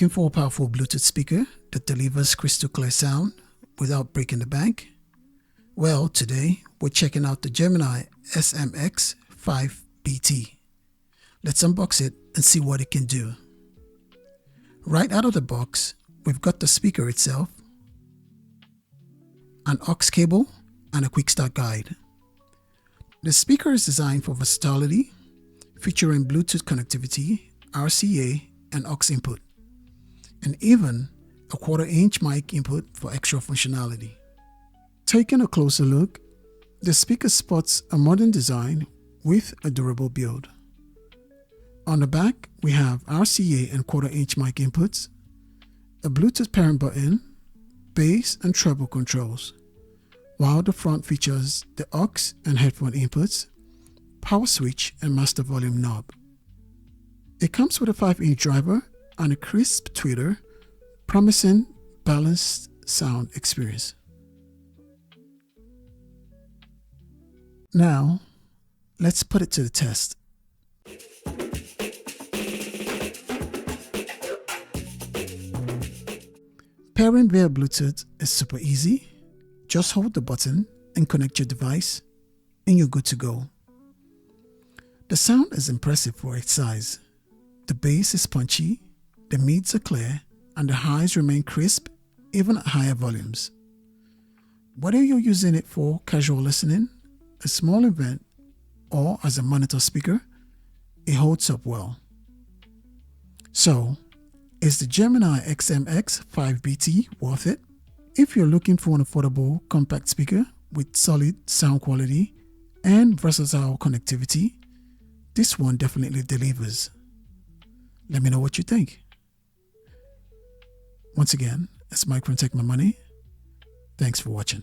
Looking for a powerful Bluetooth speaker that delivers crystal clear sound without breaking the bank? Well, today we're checking out the Gemini SMX-5BT. Let's unbox it and see what it can do. Right out of the box, we've got the speaker itself, an aux cable, and a quick start guide. The speaker is designed for versatility, featuring Bluetooth connectivity, RCA, and aux input, and even a 1/4-inch mic input for extra functionality. Taking a closer look, the speaker sports a modern design with a durable build. On the back, we have RCA and 1/4-inch mic inputs, a Bluetooth parent button, bass and treble controls, while the front features the aux and headphone inputs, power switch, and master volume knob. It comes with a 5-inch driver and a crisp tweeter, promising balanced sound experience. Now, let's put it to the test. Pairing via Bluetooth is super easy. Just hold the button and connect your device, and you're good to go. The sound is impressive for its size. The bass is punchy, the mids are clear, and the highs remain crisp even at higher volumes. Whether you're using it for casual listening, a small event, or as a monitor speaker, it holds up well. So, is the Gemini SMX-5BT worth it? If you're looking for an affordable compact speaker with solid sound quality and versatile connectivity, this one definitely delivers. Let me know what you think. Once again, it's Mike from Take My Money. Thanks for watching.